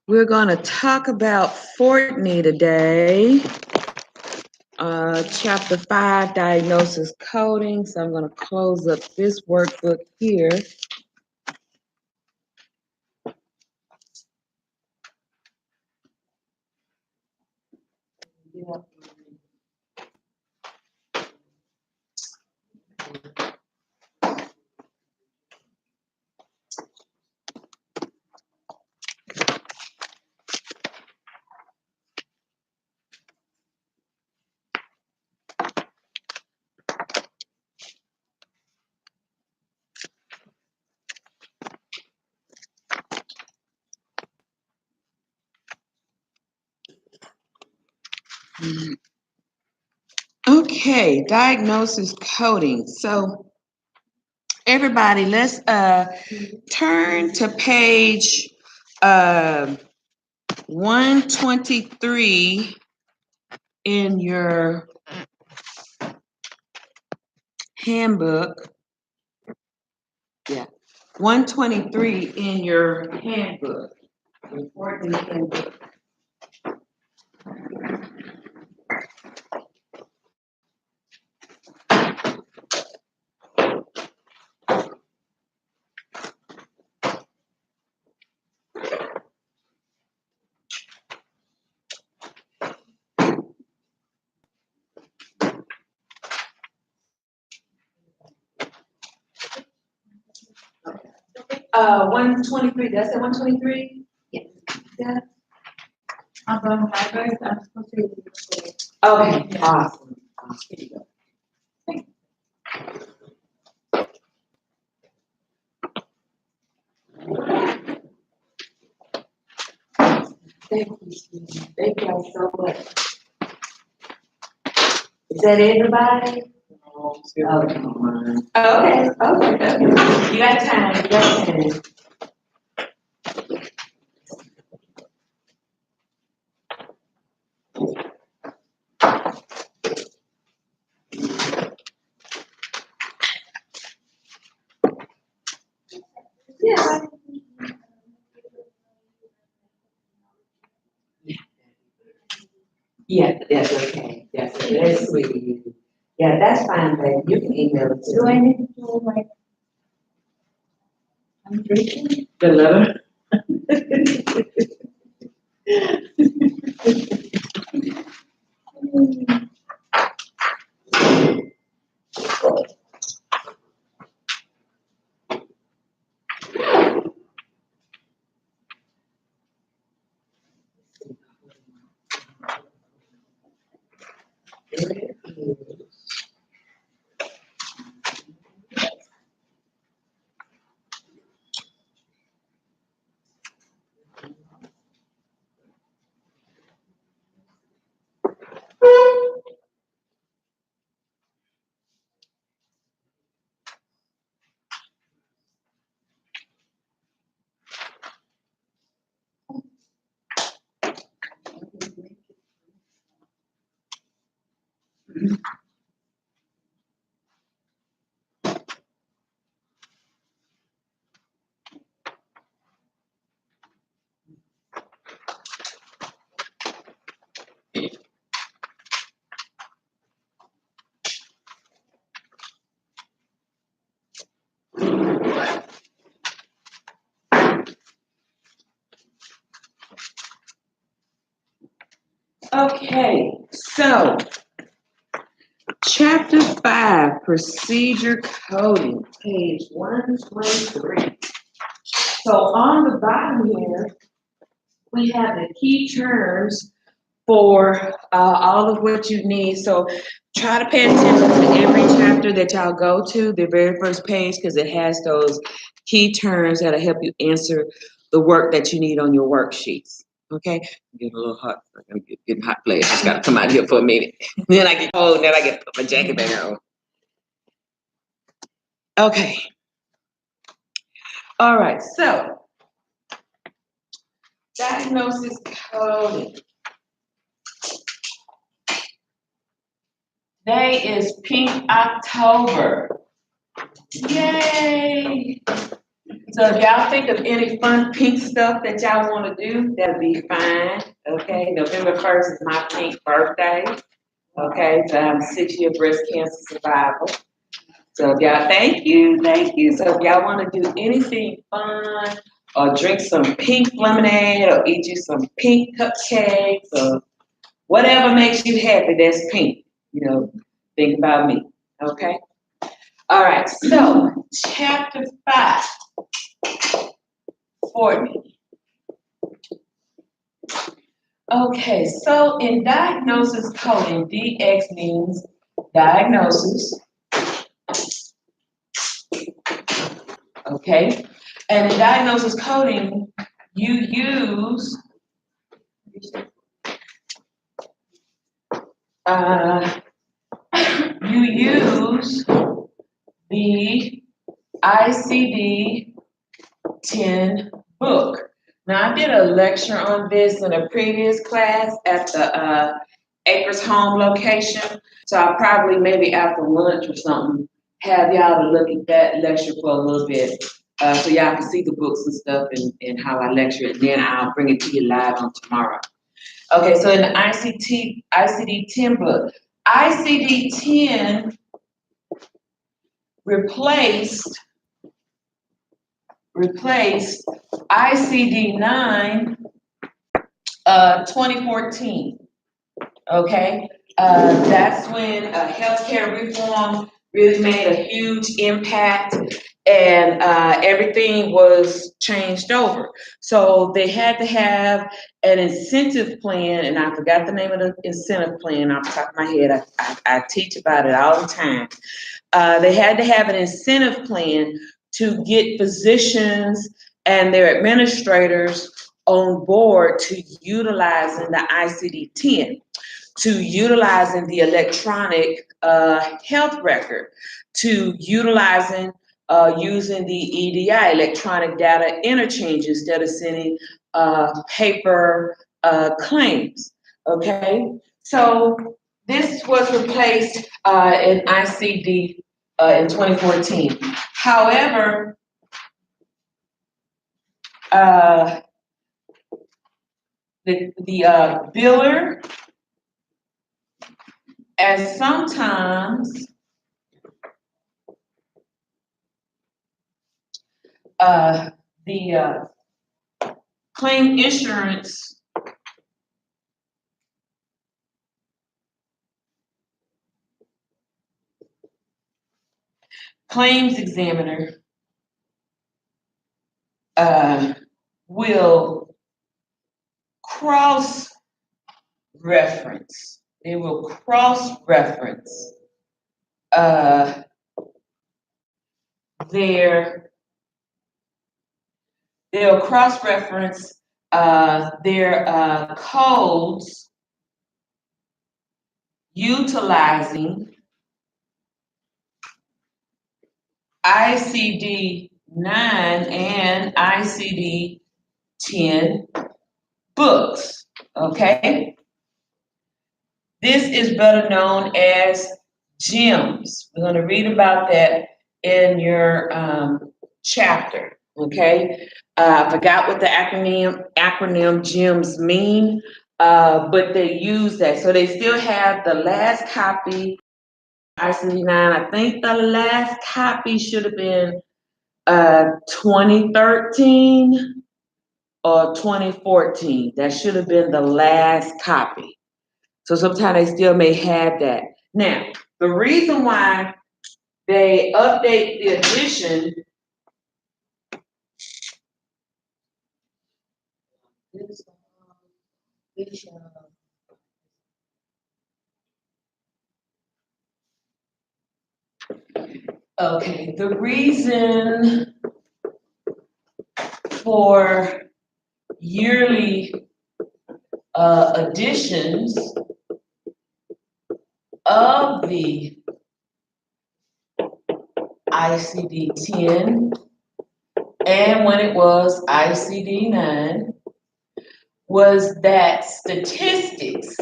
we're going to talk about Fordney today. Chapter 5, diagnosis coding. So I'm going to close up this workbook here. Okay, diagnosis coding. So everybody, let's turn to page 123 in your handbook. Yeah, 123 in your handbook. Important handbook. Okay. 123, did I say 123? Yes. Yeah. I'm going to my verse, I'm supposed to read it. Okay, awesome. Here you go. Thank you, Steve. Thank you all so much. Is that everybody? Okay. Okay. You got time. Yeah. Yeah, that's okay. That's sweet of you. Yeah, that's fine, babe. You can email it to me. Do I need to do like I'm drinking? The letter. Okay, so chapter 5, procedure coding, page 123. So on the bottom here, we have the key terms for all of what you need. So try to pay attention to every chapter that y'all go to, the very first page, because it has those key terms that'll help you answer the work that you need on your worksheets. Okay, I'm getting a little hot. I'm getting hot flash. Just gotta come out here for a minute. Then I get cold. Then I get to put my jacket back on. Okay. All right. So diagnosis coding. Today is Pink October. Yay! So if y'all think of any fun pink stuff that y'all want to do, that'll be fine. Okay, November 1st is my pink birthday. Okay, so I'm 6-year breast cancer survivor. So if y'all, thank you, thank you. So if y'all want to do anything fun, or drink some pink lemonade, or eat you some pink cupcakes, or whatever makes you happy, that's pink. Think about me. Okay. All right. So chapter 5. Fordney. Okay, so in diagnosis coding, DX means diagnosis. Okay, and in diagnosis coding, you use the ICD-10 book. Now, I did a lecture on this in a previous class at the Acres Home location, so I'll probably maybe after lunch or something have y'all to look at that lecture for a little bit, so y'all can see the books and stuff and how I lecture it. Then I'll bring it to you live on tomorrow. Okay, so in the ICD-10 book, ICD-10 replaced ICD-9 2014. Okay, that's when healthcare reform really made a huge impact, and everything was changed over. So they had to have an incentive plan, and I forgot the name of the incentive plan off the top of my head. I teach about it all the time. They had to have an incentive plan to get physicians and their administrators on board to utilizing the ICD-10, to utilizing the electronic health record, to utilizing using the EDI, electronic data interchange, instead of sending paper claims. Okay, so this was replaced in ICD in 2014. However, the biller, and sometimes the claim insurance claims examiner will cross-reference. They will cross-reference they'll cross-reference their codes utilizing ICD-9 and ICD-10 books. Okay, this is better known as GEMS. We're going to read about that in your chapter. Okay, I forgot what the acronym GEMS mean, but they use that. So they still have the last copy, ICD-9. I think the last copy should have been 2013 or 2014. That should have been the last copy. So sometimes they still may have that. Now, the reason why they update the edition okay, the reason for yearly editions of the ICD-10 and when it was ICD-9 was that statistics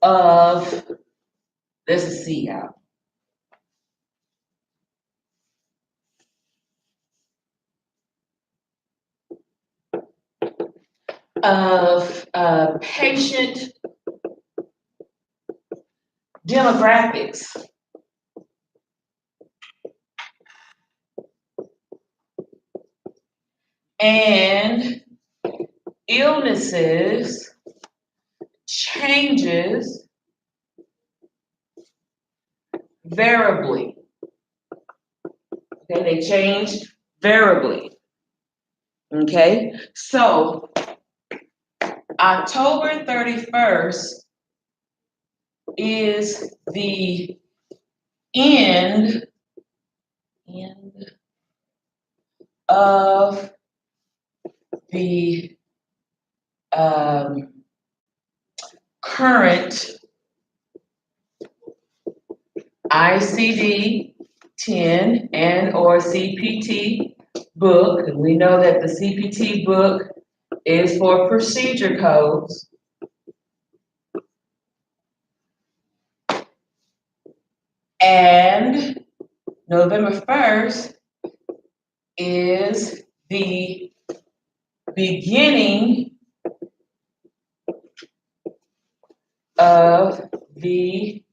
of, let's see, y'all. of patient demographics. And illnesses changes variably. Okay, they change variably. Okay, so October 31st is the end of the current ICD-10 and or CPT book. And we know that the CPT book is for procedure codes. And November 1st is the beginning of the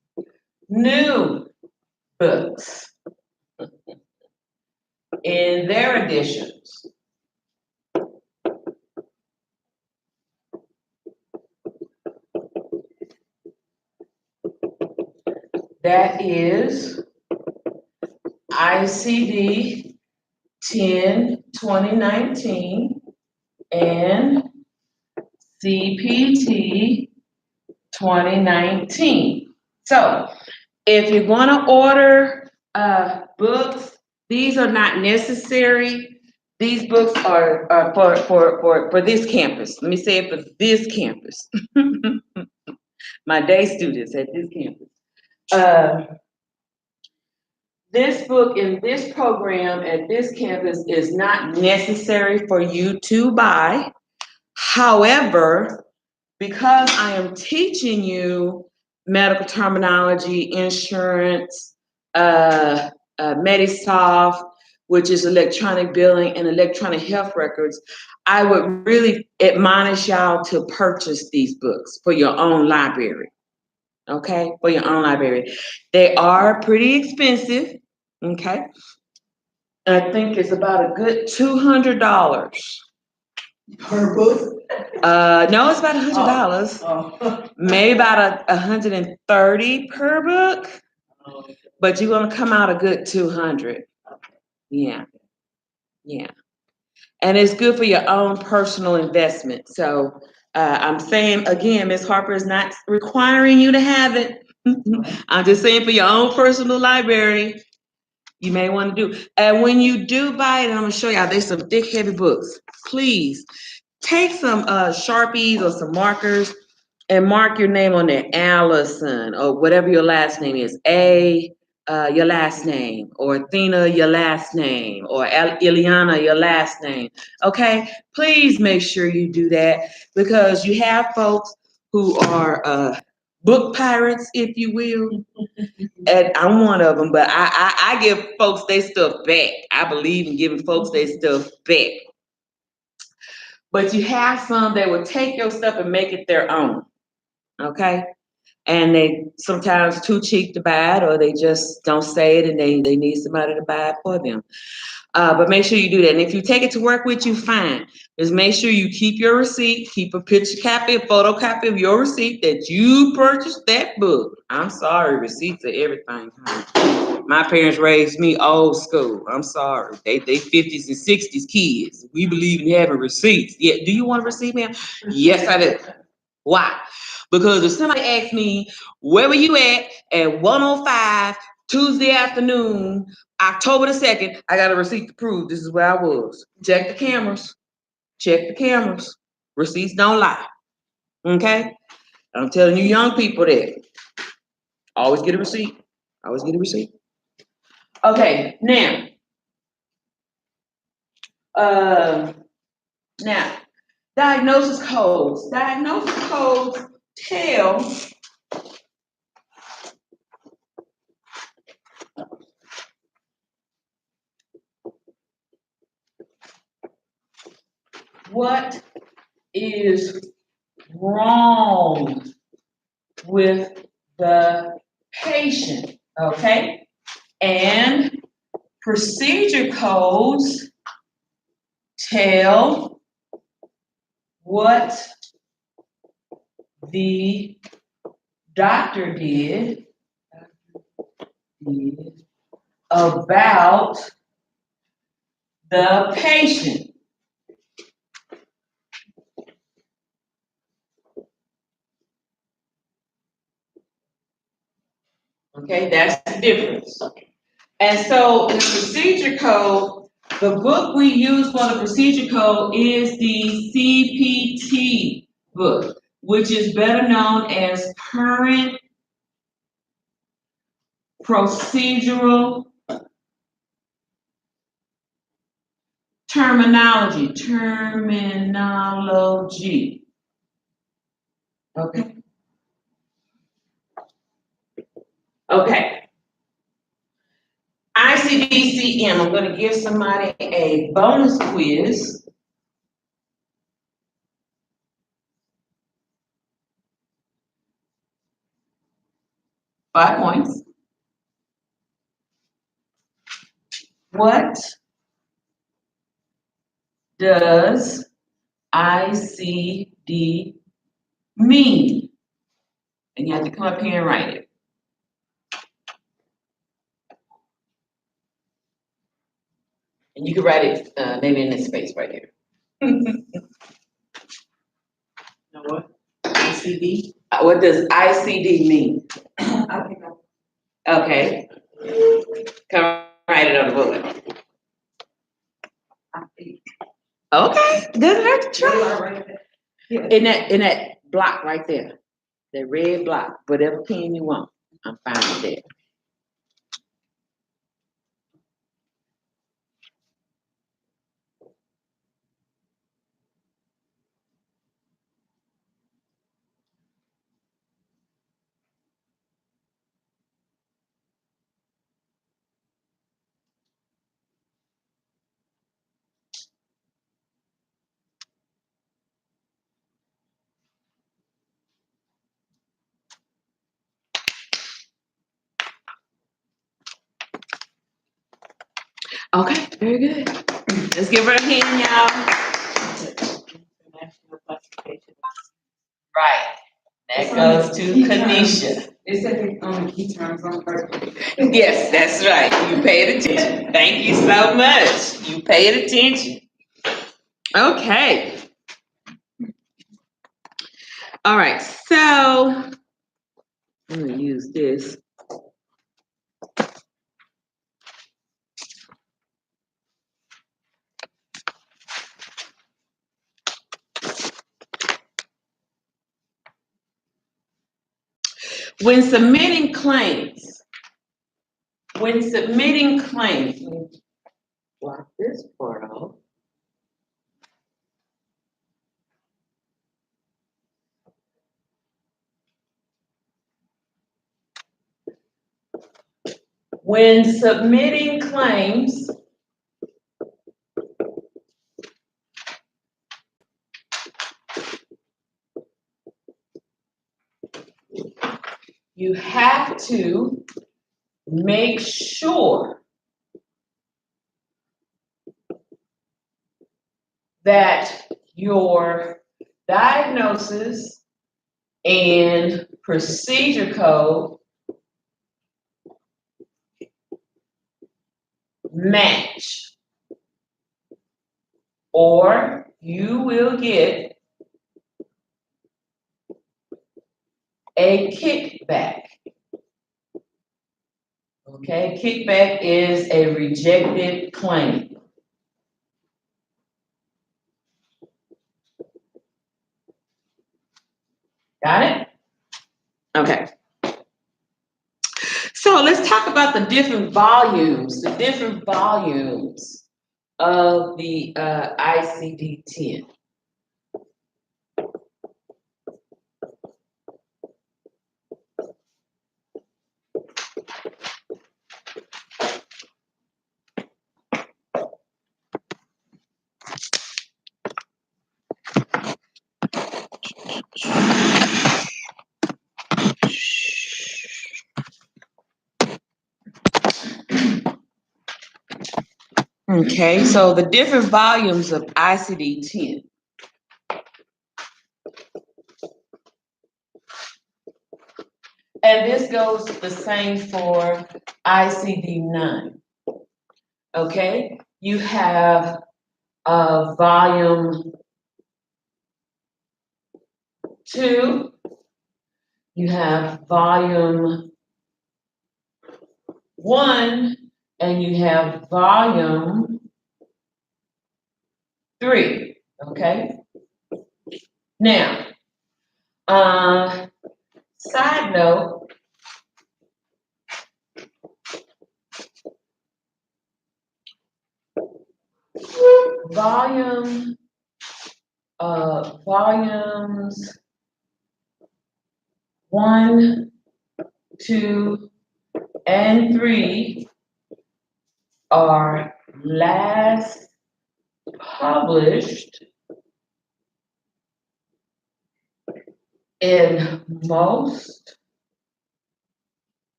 new books in their editions. That is ICD 10 2019 and CPT 2019. So if you're going to order books, these are not necessary. These books are for this campus. Let me say it for this campus. My day students at this campus. This book in this program at this campus is not necessary for you to buy. However, because I am teaching you medical terminology, insurance, Medisoft, which is electronic billing and electronic health records, I would really admonish y'all to purchase these books for your own library. Okay, for your own library. They are pretty expensive. Okay, I think it's about a good $200 per book. No, it's about $100. Oh. Maybe about $130 per book, Okay. but you're gonna come out a good 200. Yeah, yeah, and it's good for your own personal investment. So I'm saying again, Ms. Harper is not requiring you to have it. I'm just saying for your own personal library, you may want to do. And when you do buy it, and I'm gonna show y'all, there's some thick, heavy books. Please take some Sharpies or some markers and mark your name on there, Allison, or whatever your last name is. Your last name, or Athena, your last name, or Ileana, your last name. Okay, please make sure you do that, because you have folks who are book pirates, if you will. And I'm one of them, but I give folks their stuff back. I believe in giving folks their stuff back. But you have some that will take your stuff and make it their own. Okay? And they sometimes too cheap to buy it, or they just don't say it and they need somebody to buy it for them. But make sure you do that. And if you take it to work with you, fine. Just make sure you keep your receipt, keep a picture copy, a photocopy of your receipt that you purchased that book. I'm sorry, receipts are everything. My parents raised me old school. I'm sorry. They 50s and 60s kids. We believe in having receipts. Yeah, do you want a receipt, ma'am? Yes, I do. Why? Because if somebody asks me, where were you at 1:05 Tuesday afternoon, October the 2nd, I got a receipt to prove this is where I was. Check the cameras. Check the cameras. Receipts don't lie. Okay? I'm telling you young people that. Always get a receipt. Always get a receipt. Okay, now, now, diagnosis codes. Diagnosis codes tell what is wrong with the patient, okay? And procedure codes tell what the doctor did about the patient. Okay, that's the difference. And so in the procedure code, the book we use for the procedure code is the CPT book, which is better known as Current Procedural Terminology. Okay. Okay. ICD-CM, I'm going to give somebody a bonus quiz. Five points. What does ICD mean? And you have to come up here and write it. And you can write it maybe in this space right here. Now what? ICD? What does ICD mean? Okay. Come write it on the board. Okay, doesn't hurt to try. In that block right there, that red block, whatever pen you want, I'm fine with that. Okay, very good. Let's give her a hand, y'all. International classification. Right. That goes to Kanisha. It said the key terms on purpose. Yes, that's right. You paid attention. Thank you so much. You paid attention. Okay. All right, so I'm gonna use this. When submitting claims, let me block this part off. When submitting claims, you have to make sure that your diagnosis and procedure code match, or you will get a kickback. Okay, kickback is a rejected claim. Got it? Okay. So let's talk about the different volumes of the ICD-10. Okay, so the different volumes of ICD-10. And this goes the same for ICD-9. Okay, you have volume 2, you have volume 1, and you have volume 3. Okay, now, side note, volumes 1, 2, and 3 are last published in most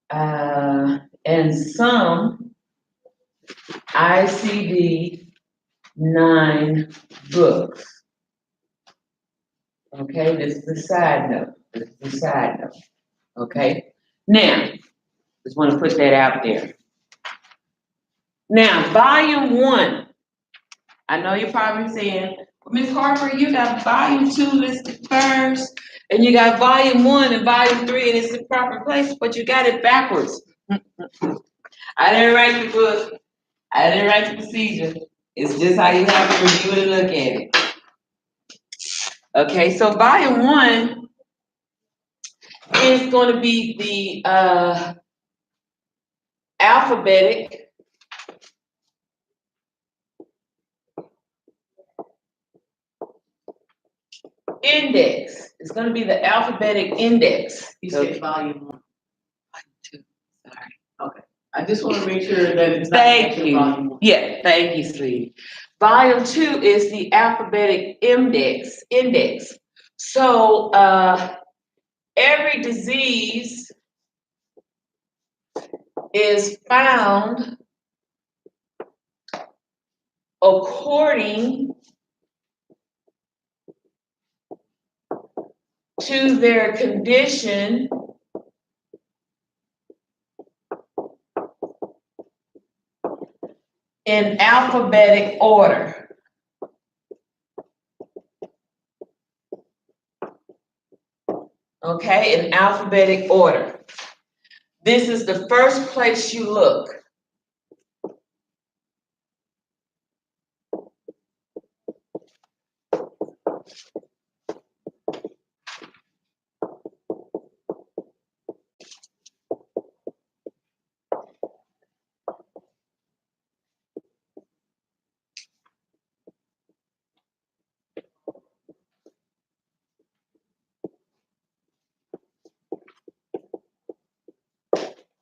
and some ICD-9 books. Okay, this is the side note. Okay, now, just want to put that out there. Now, volume 1. I know you're probably saying, Ms. Harper, you got volume 2 listed first, and you got volume 1 and volume 3, and it's the proper place, but you got it backwards. I didn't write the book. I didn't write the procedure. It's just how you have to review it and look at it. Okay, so volume 1 is going to be the alphabetic index. It's going to be the alphabetic index. You said volume 1. 2. Sorry. Okay. I just want to make sure that it's not Thank you. volume 1. Yeah, thank you, sweetie. Volume 2 is the alphabetic index. So every disease is found according to their condition in alphabetic order. Okay, in alphabetic order. This is the first place you look.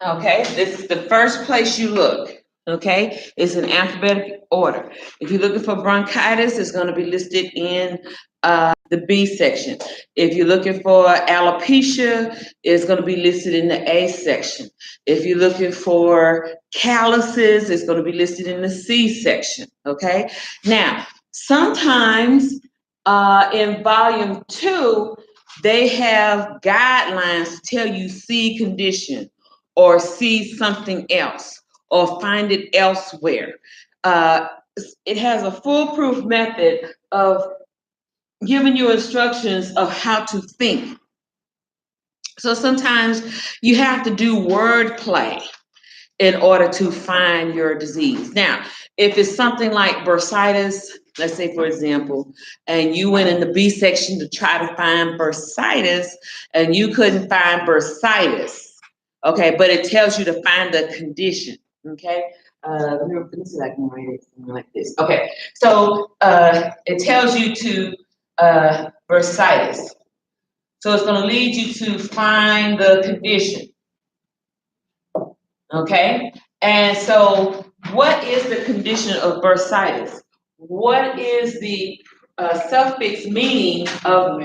Okay, this is the first place you look. Okay, it's in alphabetic order. If you're looking for bronchitis, it's going to be listed in the B section. If you're looking for alopecia, it's going to be listed in the A section. If you're looking for calluses, it's going to be listed in the C section. Okay, now sometimes in volume 2, they have guidelines to tell you C condition, or see something else, or find it elsewhere. It has a foolproof method of giving you instructions of how to think. So sometimes you have to do wordplay in order to find your disease. Now, if it's something like bursitis, let's say for example, and you went in the B section to try to find bursitis, and you couldn't find bursitis, okay, but it tells you to find the condition, okay? Let me see if I can write it something like this. Okay, so it tells you to bursitis. So it's gonna lead you to find the condition, okay? And so what is the condition of bursitis? What is the suffix meaning of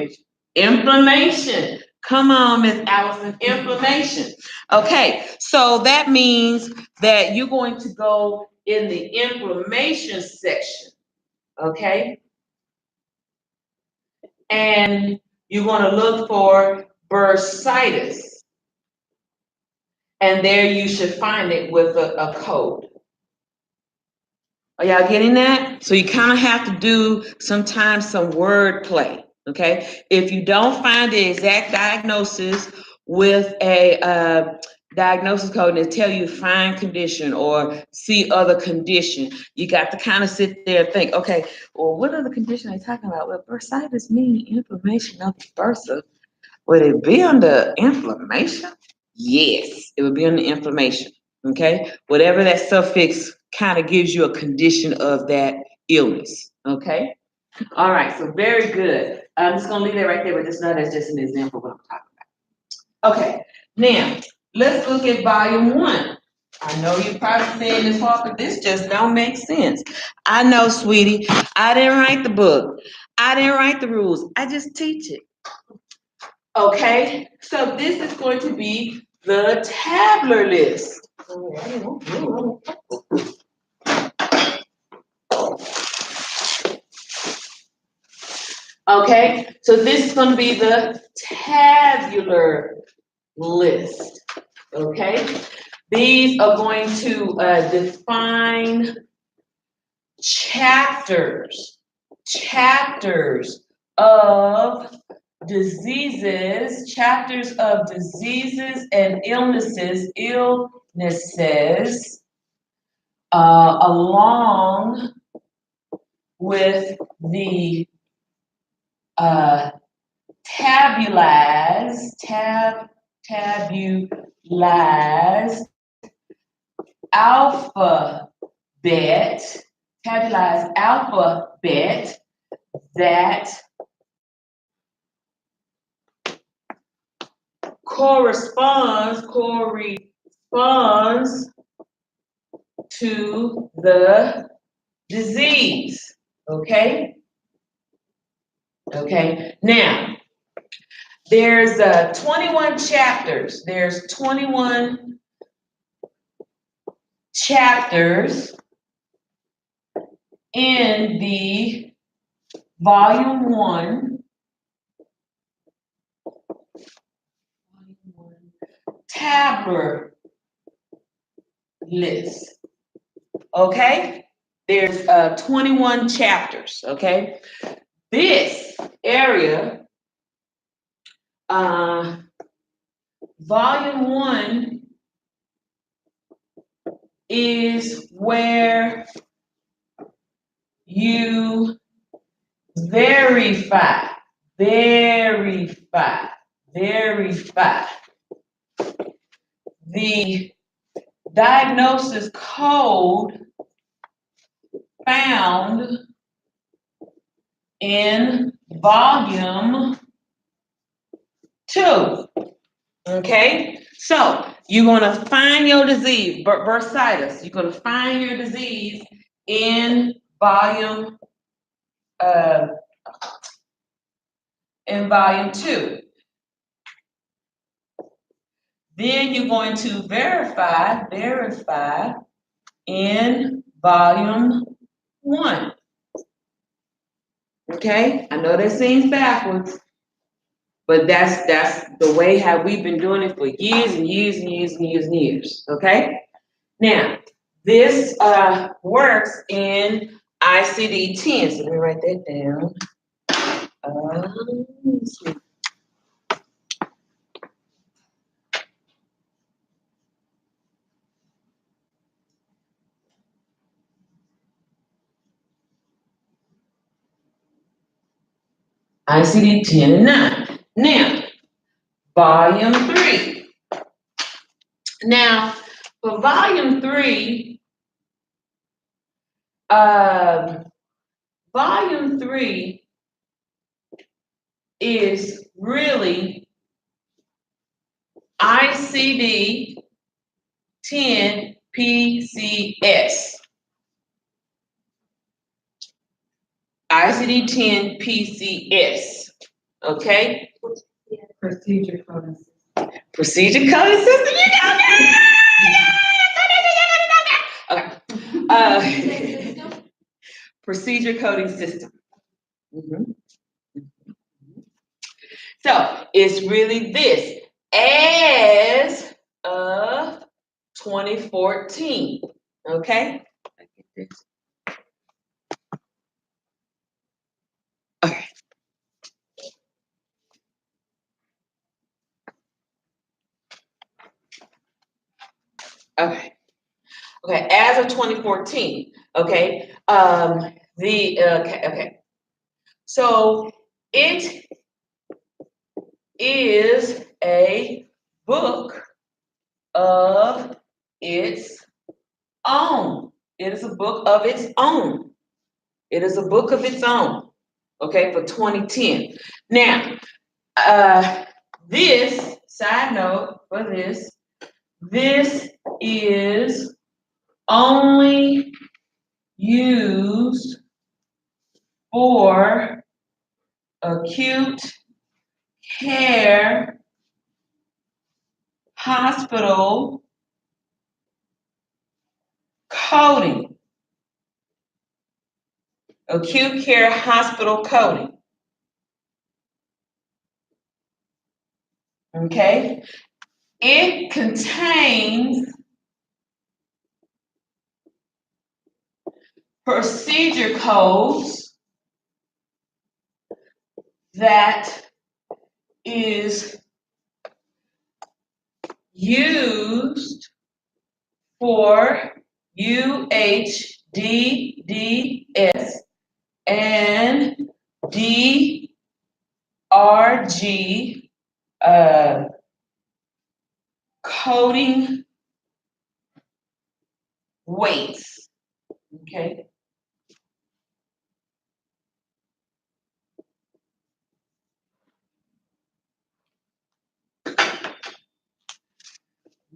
inflammation? Come on, Miss Allison, inflammation. Okay, so that means that you're going to go in the inflammation section, okay? And you're going to look for bursitis. And there you should find it with a code. Are y'all getting that? So you kind of have to do sometimes some word play, okay? If you don't find the exact diagnosis with a diagnosis code and they tell you find condition or see other condition, you got to kind of sit there and think, okay, well, what other condition are they talking about? Well, bursitis means inflammation of the bursa. Would it be under inflammation? Yes, it would be under inflammation, okay? Whatever that suffix kind of gives you a condition of that illness, okay? All right, so very good. I'm just gonna leave that right there, but just know that's just an example of what I'm talking about. Okay, now, let's look at volume 1. I know you're probably saying this hard, but this just don't make sense. I know, sweetie, I didn't write the book. I didn't write the rules, I just teach it. Okay, so this is going to be the tabular list. Okay, so this is going to be the tabular list. Okay, these are going to define chapters of diseases and illnesses, along with the tabulized alphabet that corresponds to the disease. Okay? Okay. Now, there's 21 chapters. There's 21 chapters in the volume 1 tabular list. Okay? There's 21 chapters, okay? This area, volume 1 is where you verify the diagnosis code found in volume 2. Okay, so you're gonna find your disease, bursitis. You're gonna find your disease in volume 2. Then you're going to verify in volume 1. Okay, I know that seems backwards, but that's the way how we've been doing it for years and years. Okay, now this works in ICD-10. So let me write that down. Let's see. ICD-10 and 9. Now, volume 3. Now, for volume 3, volume 3 is really ICD-10 PCS. ICD-10 PCS. Okay? Procedure coding system. Procedure coding system, you know that? Okay. Procedure coding system. Mhm. So it's really this as of 2014. Okay? Okay. Okay. Okay. As of 2014. Okay. Okay. So it is a book of its own. It is a book of its own. It is a book of its own. Okay, for 2010. Now, this side note for this is only used for acute care hospital coding. Acute care hospital coding. Okay? It contains procedure codes that is used for UHDDS and DRG coding weights. Okay.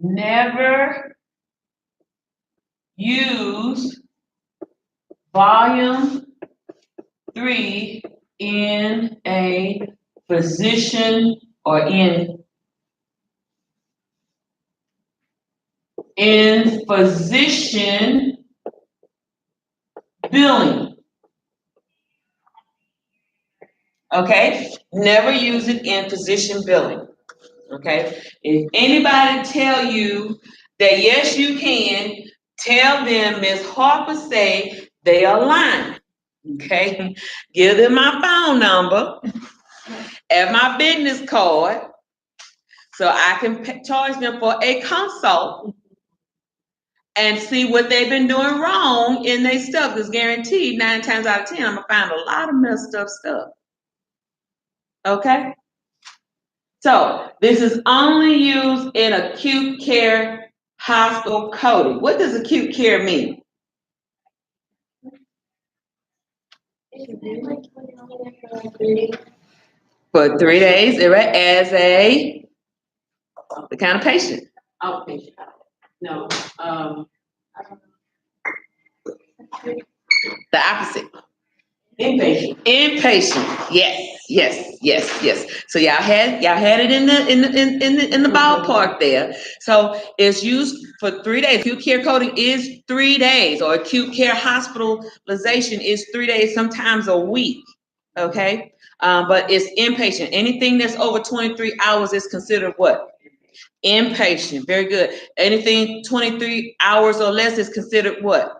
Never use volume 3 in a physician or in physician billing. Okay? Never use it in physician billing. Okay? If anybody tell you that yes, you can, tell them Ms. Harper say they are lying. Okay? Give them my phone number and my business card so I can charge them for a consult and see what they've been doing wrong in their stuff. Because guaranteed 9 times out of 10, I'm gonna find a lot of messed up stuff. Okay? So this is only used in acute care hospital coding. What does acute care mean? For 3 days, right? As a the kind of patient. Outpatient. No, The opposite. inpatient. Inpatient. Yes. So y'all had it in the ballpark there. So it's used for 3 days. Acute care coding is 3 days, or acute care hospitalization is 3 days, sometimes a week. Okay, but it's inpatient. Anything that's over 23 hours is considered what? Inpatient. Very good. Anything 23 hours or less is considered what?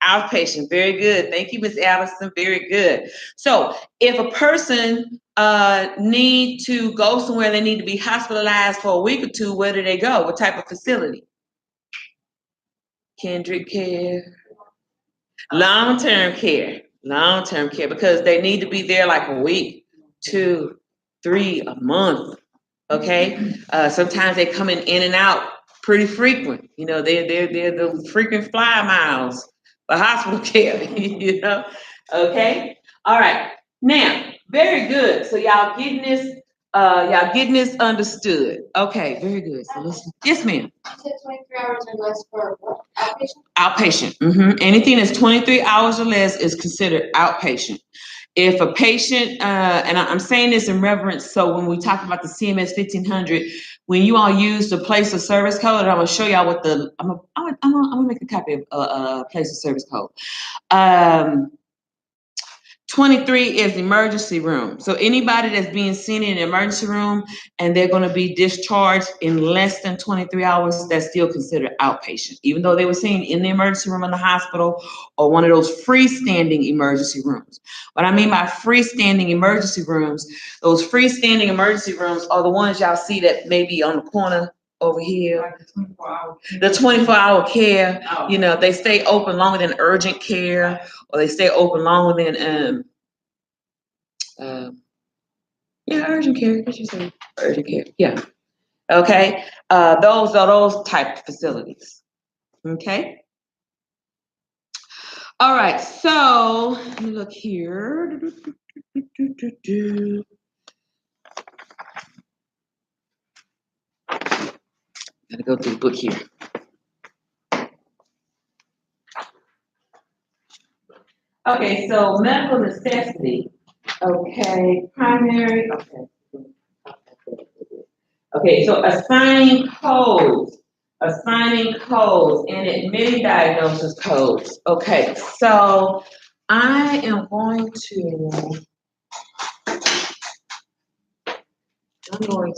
Outpatient. Very good. Thank you, Ms. Allison. Very good. So if a person need to go somewhere, they need to be hospitalized for a week or two, where do they go? What type of facility? Kindred care. Long-term care. Long-term care, because they need to be there like a week, 2, 3, a month. Okay? Sometimes they come in and out pretty frequent. You know, they're the frequent flyer miles for hospital care, you know? Okay? All right. Now, very good. So y'all getting this understood. Okay, very good. So listen. Yes, ma'am. You said 23 hours or less for what? Outpatient? Outpatient. Anything that's 23 hours or less is considered outpatient. If a patient, and I'm saying this in reverence, so when we talk about the CMS 1500, when you all use the place of service code, I'm gonna show y'all what I'm gonna make a copy of place of service code. 23 is emergency room. So anybody that's being seen in an emergency room and they're going to be discharged in less than 23 hours, that's still considered outpatient, even though they were seen in the emergency room in the hospital or one of those freestanding emergency rooms. What I mean by freestanding emergency rooms, those freestanding emergency rooms are the ones y'all see that may be on the corner over here. Like the 24-hour. The 24-hour care, Oh. you know, they stay open longer than urgent care, or they stay open longer than yeah, urgent care. What you say? Urgent care. Yeah. Okay. Those are those type of facilities. Okay. All right. So let me look here. Gotta go through the book here. Okay. So medical necessity. Okay. Primary. Okay. Okay, so assigning codes, and admitting diagnosis codes. Okay, so I am going to mark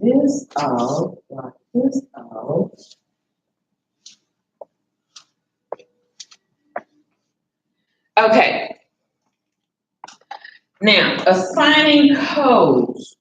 this out, Okay. Now, assigning codes.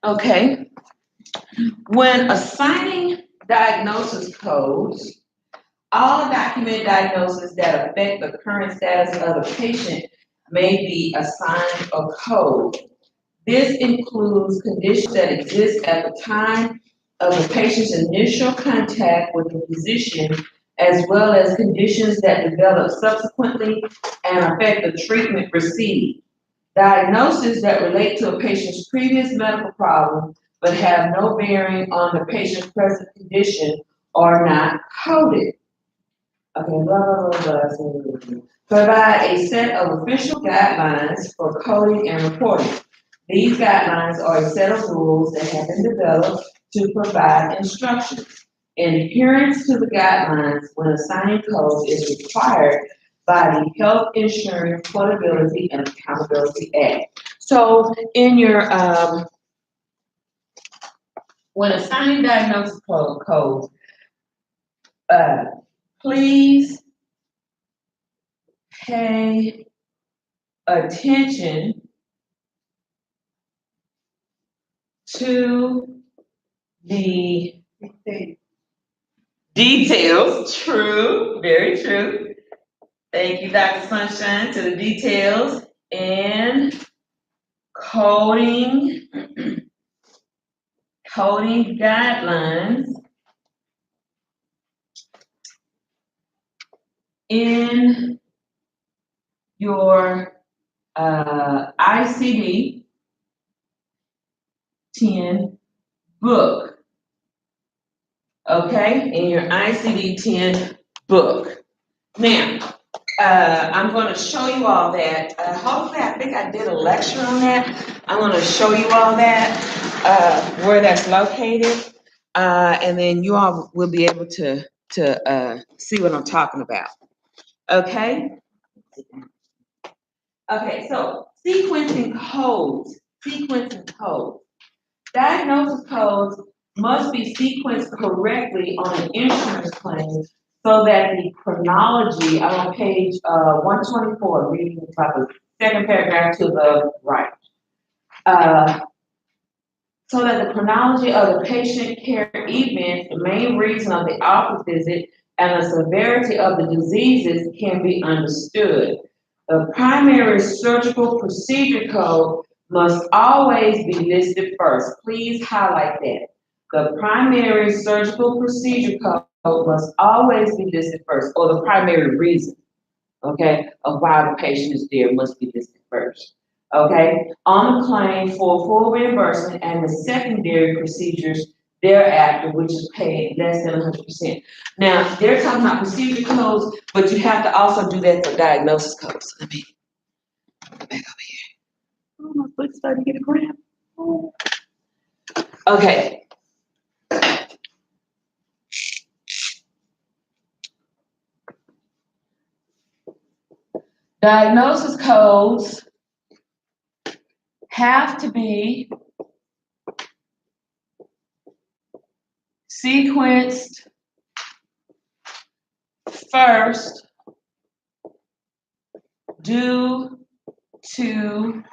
Okay. When assigning diagnosis codes, all documented diagnoses that affect the current status of the patient may be assigned a code. This includes conditions that exist at the time of the patient's initial contact with the physician, as well as conditions that develop subsequently and affect the treatment received. Diagnoses that relate to a patient's previous medical problem but have no bearing on the patient's present condition are not coded. Okay, blah, blah, blah, blah. Provide a set of official guidelines for coding and reporting. These guidelines are a set of rules that have been developed to provide instructions. Adherence to the guidelines when assigning codes is required by the Health Insurance Portability and Accountability Act. So in your, when assigning diagnosis codes, please pay attention to the details. True, very true. Thank you, Dr. Sunshine, to the details and coding guidelines in your ICD-10 book. Okay, in your ICD-10 book. Now, I'm going to show you all that. Hopefully, I think I did a lecture on that. I'm going to show you all that, where that's located, and then you all will be able to see what I'm talking about. Okay? Okay, so sequencing codes. Diagnosis codes must be sequenced correctly on an insurance claim so that the chronology, I'm on page 124, reading about the second paragraph to the right. So that the chronology of the patient care event, the main reason of the office visit, and the severity of the diseases can be understood. The primary surgical procedure code must always be listed first. Please highlight that. The primary surgical procedure code must always be listed first, or the primary reason, okay, of why the patient is there must be listed first. Okay, on the claim for full reimbursement and the secondary procedures thereafter, which is paid less than 100%. Now, they're talking about procedure codes, but you have to also do that for diagnosis codes. Let me go back over here. Oh, my foot's starting to get a cramp. Oh. Okay. Diagnosis codes have to be sequenced first due to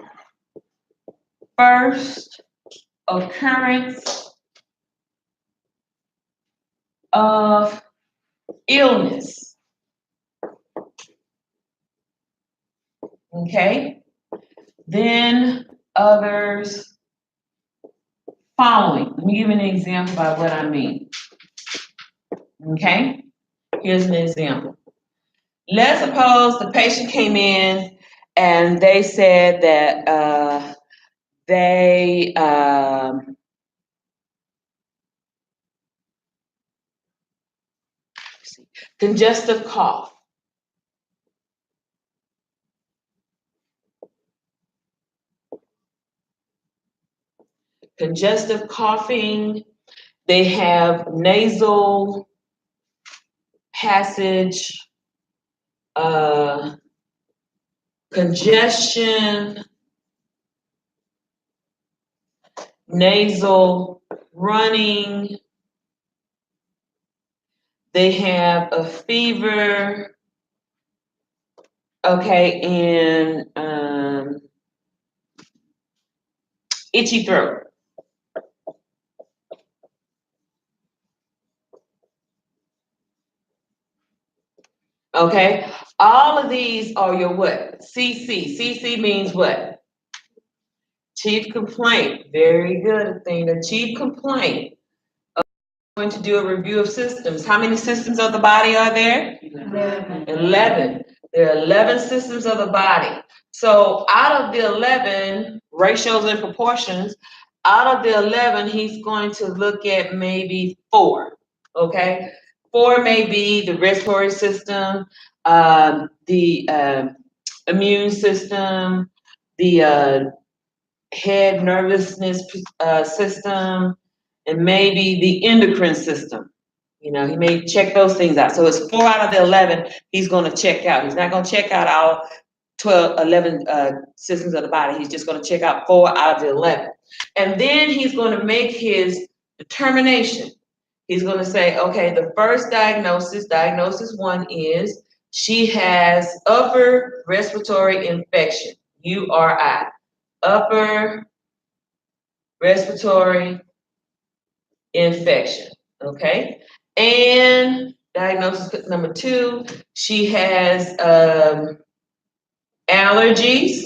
first occurrence of illness. Okay? Then others following. Let me give you an example about what I mean. Okay? Here's an example. Let's suppose the patient came in and they said that they congestive cough. Congestive coughing, they have nasal passage, congestion, nasal running, they have a fever, okay, and itchy throat. Okay, all of these are your what? CC. CC means what? Chief complaint. Very good, Athena. Chief complaint. Going to do a review of systems. How many systems of the body are there? 11. There are 11 systems of the body. So out of the 11 ratios and proportions, out of the 11, he's going to look at maybe 4. Okay, 4 may be the respiratory system, the immune system, the head nervousness system, and maybe the endocrine system. You know, he may check those things out. So it's 4 out of the 11 he's going to check out. He's not going to check out all 11 systems of the body. He's just going to check out 4 out of the 11. And then he's going to make his determination. He's going to say, okay, the first diagnosis 1 is she has upper respiratory infection, URI, upper respiratory infection, okay? And diagnosis number 2, she has allergies,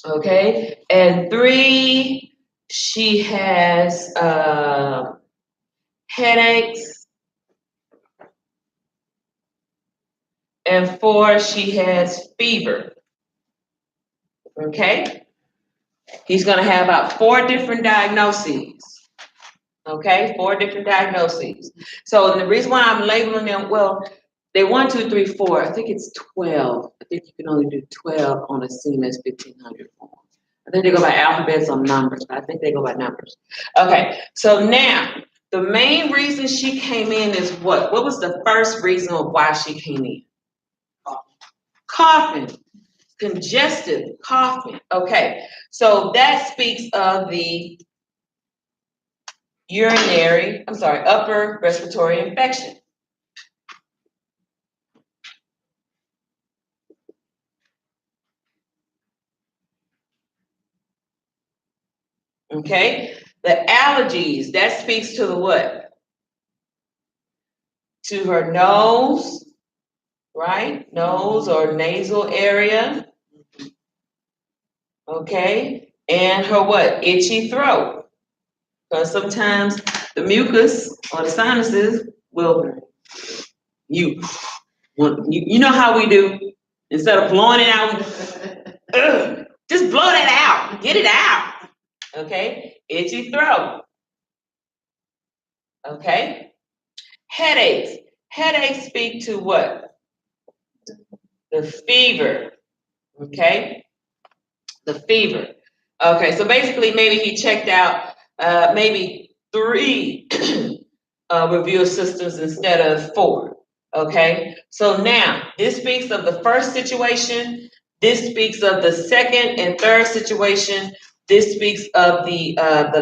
okay? And 3, she has headaches. And 4, she has fever, okay? He's gonna have about 4 different diagnoses, okay? 4 different diagnoses. So the reason why I'm labeling them, well, they 1, 2, 3, 4. I think it's 12. I think you can only do 12 on a CMS 1500 form. I think they go by alphabets or numbers, but I think they go by numbers. Okay, so now, the main reason she came in is what? What was the first reason of why she came in? Coughing. Congestive coughing. Okay, so that speaks of the upper respiratory infection. Okay, the allergies, that speaks to the what? To her nose, right? Nose or nasal area. okay? And her what? Itchy throat. Because sometimes the mucus or the sinuses will, you know how we do. Instead of blowing it out, just blow that out. Get it out. Okay? Itchy throat. Okay? Headaches. Headaches speak to what? The fever. Okay? The fever. Okay, so basically maybe he checked out maybe 3 review systems instead of 4. Okay, so now this speaks of the first situation. This speaks of the second and third situation. This speaks of the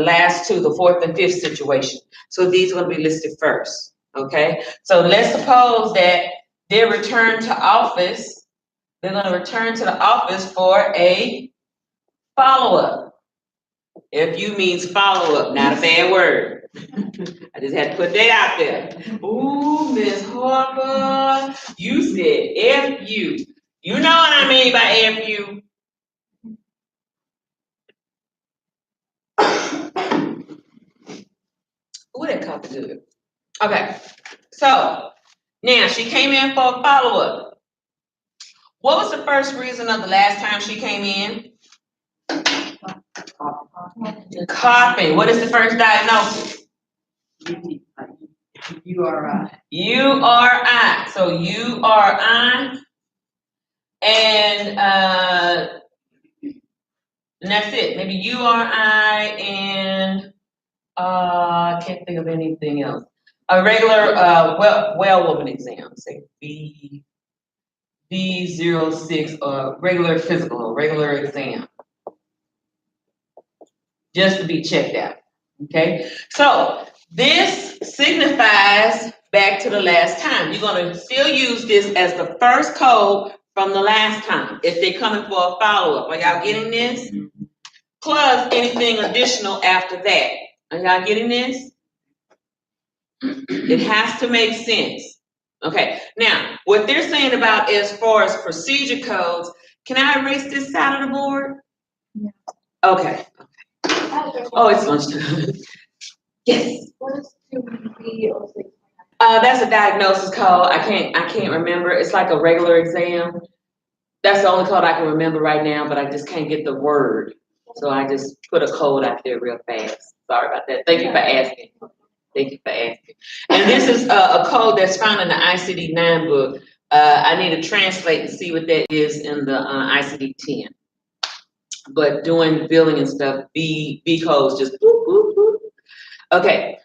last 2, the fourth and fifth situation. So these are going to be listed first. Okay, so let's suppose that they return to office. They're going to return to the office for a follow-up. FU means follow-up, not a bad word. I just had to put that out there. Ooh, Miss Harper, you said FU. You know what I mean by FU. Ooh, that coffee good. Okay, so now she came in for a follow-up. What was the first reason of the last time she came in? Coughing. What is the first diagnosis? URI. URI. So URI. And that's it. Maybe URI and I can't think of anything else. A regular well woman exam, say B06 regular physical or regular exam. Just to be checked out. Okay? So this signifies back to the last time. You're gonna still use this as the first code from the last time if they're coming for a follow-up. Are y'all getting this? Plus anything additional after that. Are y'all getting this? It has to make sense. Okay, now what they're saying about as far as procedure codes, can I erase this side of the board? Yeah. Okay. Oh, it's lunchtime. Yes. What is 2B06? That's a diagnosis code. I can't remember. It's like a regular exam. That's the only code I can remember right now, but I just can't get the word. So I just put a code out there real fast. Sorry about that. Thank you for asking. Thank you for asking. And this is a code that's found in the ICD-9 book. I need to translate and see what that is in the ICD-10. But doing billing and stuff, B codes just boop, boop, boop. Okay,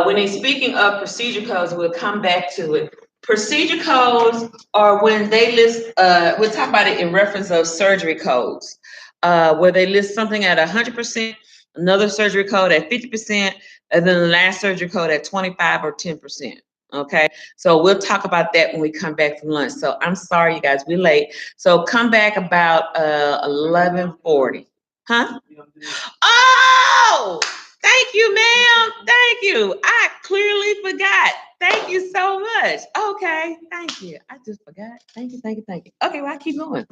when they're speaking of procedure codes, we'll come back to it. Procedure codes are when they list, we'll talk about it in reference of surgery codes, where they list something at 100%, another surgery code at 50%, and then the last surgery code at 25 or 10%. Okay, so we'll talk about that when we come back from lunch. So I'm sorry, you guys, we're late. So come back about 11:40. Huh? Oh! Thank you, ma'am. Thank you. I clearly forgot. Thank you so much. Okay, thank you. I just forgot. Thank you, thank you, thank you. Okay, well, I keep going.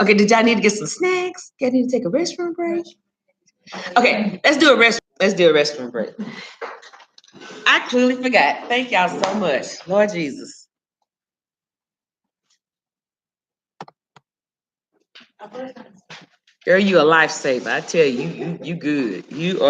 Okay, did y'all need to get some snacks? Y'all need to take a restroom break? Okay, let's do a restroom break. I clearly forgot. Thank y'all so much. Lord Jesus. Girl, you a lifesaver. I tell you, you good. You are.